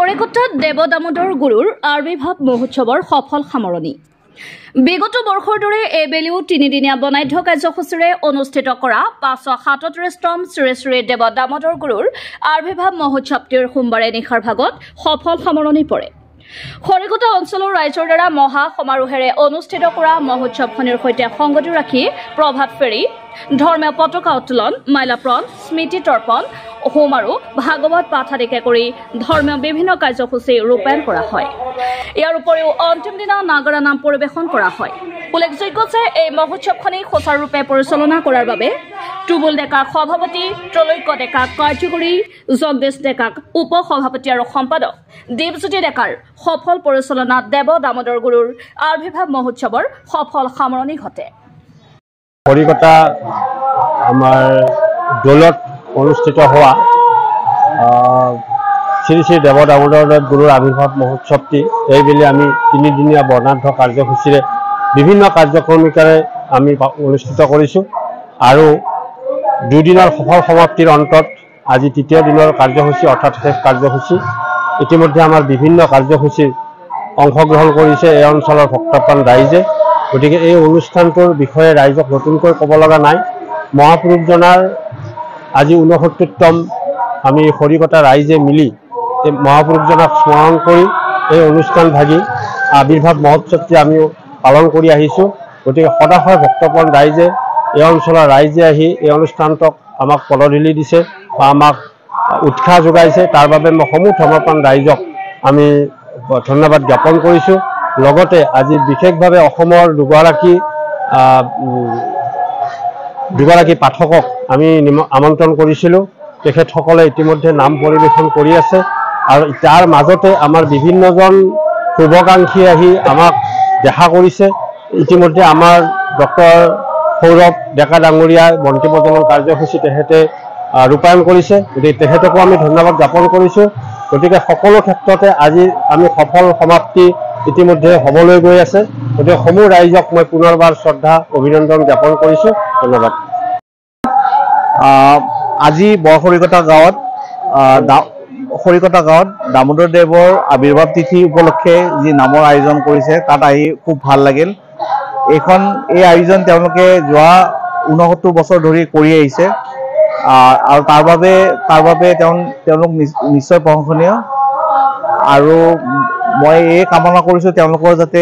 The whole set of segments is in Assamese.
খৰিকটাত দেৱ দামোদৰ গুৰুৰ আবিৰ্ভাৱ মহোৎসৱৰ সফল সামৰণি। বিগত বৰ্ষৰ দৰে এইবেলিও তিনিদিনীয়া বনাঢ্য কাৰ্যসূচীৰে অনুষ্ঠিত কৰা 537তম শ্ৰী শ্ৰী দেৱ দামোদৰ গুৰুৰ আবিৰ্ভাৱ মহোৎসৱটিৰ সোমবাৰে নিশাৰ ভাগত সফল সামৰণি পৰে। খৰিকটা অঞ্চলৰ ৰাইজৰ দ্বাৰা মহা সমাৰোহেৰে অনুষ্ঠিত কৰা মহোৎসৱখনিৰ সৈতে সংগতি ৰাখি প্ৰভাত ফেৰী, ধৰ্মীয় পতাকা উত্তোলন, মাল্যৰ্পণ, স্মৃতি তৰ্পণ, হোম আৰু ভাগৱত পাঠ আদিকে কৰি ধৰ্মীয় বিভিন্ন কাৰ্যসূচী ৰূপায়ণ কৰা হয়। ইয়াৰ উপৰিও অন্তিম দিনা নাগাৰা নাম পৰিৱেশন কৰা হয়। উল্লেখযোগ্য যে এই মহোৎসৱখনি সুচাৰুৰূপে পৰিচালনা কৰাৰ বাবে টুবুল ডেকাক সভাপতি, ত্ৰৈলোক্য ডেকাক কাৰ্যকৰী, জগদীশ ডেকাক উপ সভাপতি আৰু সম্পাদক, দীপজ্যোতি ডেকাৰ সফল পৰিচালনাত দেৱ দামোদৰ গুৰুৰ আবিৰ্ভাৱ মহোৎসৱৰ সফল সামৰণি ঘটে। খৰিকটা আমাৰ দৌলত অনুষ্ঠিত হোৱা শ্ৰী শ্ৰী দেৱ দামোদৰ গুৰুৰ আবিৰ্ভাৱ মহোৎসৱটি এইবেলি আমি তিনিদিনীয়া বৰ্ণাঢ্য কাৰ্যসূচীৰে বিভিন্ন কাৰ্যক্ৰমিকাৰে আমি অনুষ্ঠিত কৰিছোঁ আৰু দুদিনৰ সফল সমাপ্তিৰ অন্তত আজি তৃতীয় দিনৰ কাৰ্যসূচী অৰ্থাৎ শেষ কাৰ্যসূচী। ইতিমধ্যে আমাৰ বিভিন্ন কাৰ্যসূচীৰ অংশগ্ৰহণ কৰিছে এই অঞ্চলৰ ভক্তপ্ৰাণ ৰাইজে। গতিকে এই অনুষ্ঠানটোৰ বিষয়ে ৰাইজক নতুনকৈ ক'ব লগা নাই। মহাপুৰুষজনাৰ আজি 69তম আমি খৰিকটা ৰাইজে মিলি এই মহাপুৰুষজনাক স্মৰণ কৰি এই অনুষ্ঠান ভাগি আবিৰ্ভাৱ মহোৎসৱটি আমি পালন কৰি আহিছোঁ। গতিকে সদাশয় ভক্তপ্ৰাণ ৰাইজে এই অঞ্চলৰ ৰাইজে আহি এই অনুষ্ঠানটোক আমাক পদধূলি দিছে বা আমাক উৎসাহ যোগাইছে। তাৰ বাবে মই সমূহ ধৰ্মপ্ৰাণ ৰাইজক আমি ধন্যবাদ জ্ঞাপন কৰিছোঁ। লগতে আজি বিশেষভাৱে অসমৰ দুগৰাকী পাঠকক আমি আমন্ত্ৰণ কৰিছিলোঁ। তেখেতসকলে ইতিমধ্যে নাম পৰিৱেশন কৰি আছে আৰু তাৰ মাজতে আমাৰ বিভিন্নজন শুভাকাংক্ষী আহি আমাক দেখা কৰিছে। ইতিমধ্যে আমাৰ ডক্টৰ সৌৰভ ডেকা ডাঙৰীয়াই বন্তি প্ৰজ্বলন কাৰ্যসূচী তেখেতে ৰূপায়ণ কৰিছে। গতিকে তেখেতকো আমি ধন্যবাদ জ্ঞাপন কৰিছোঁ। গতিকে সকলো ক্ষেত্ৰতে আজি আমি সফল সমাপ্তি ইতিমধ্যে হ'বলৈ গৈ আছে। গতিকে সমূহ ৰাইজক মই পুনৰবাৰ শ্ৰদ্ধা অভিনন্দন জ্ঞাপন কৰিছোঁ। ধন্যবাদ। আজি খৰিকটা গাঁৱত দামোদৰ দেৱৰ আবিৰ্ভাৱ তিথি উপলক্ষে যি নামৰ আয়োজন কৰিছে তাত আহি খুব ভাল লাগিল। এই আয়োজন তেওঁলোকে যোৱা 69 বছৰ ধৰি কৰি আহিছে আৰু তাৰ বাবে তেওঁলোক নিশ্চয় প্ৰশংসনীয়। আৰু মই এই কামনা কৰিছোঁ তেওঁলোকৰ যাতে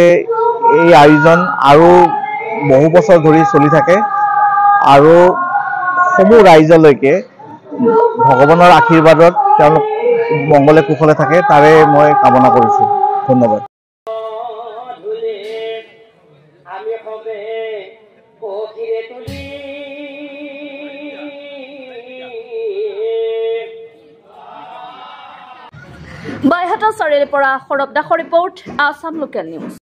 এই আয়োজন আৰু বহু বছৰ ধৰি চলি থাকে আৰু সমূহ ৰাইজলৈকে ভগৱানৰ আশীৰ্বাদত তেওঁলোক মংগলে কুশলে থাকে তাৰে মই কামনা কৰিছোঁ। ধন্যবাদ। বাইহাটা চাৰিআলিৰ পৰা সৌৰভ দাসৰ ৰিপৰ্ট, আছাম লোকেল নিউজ।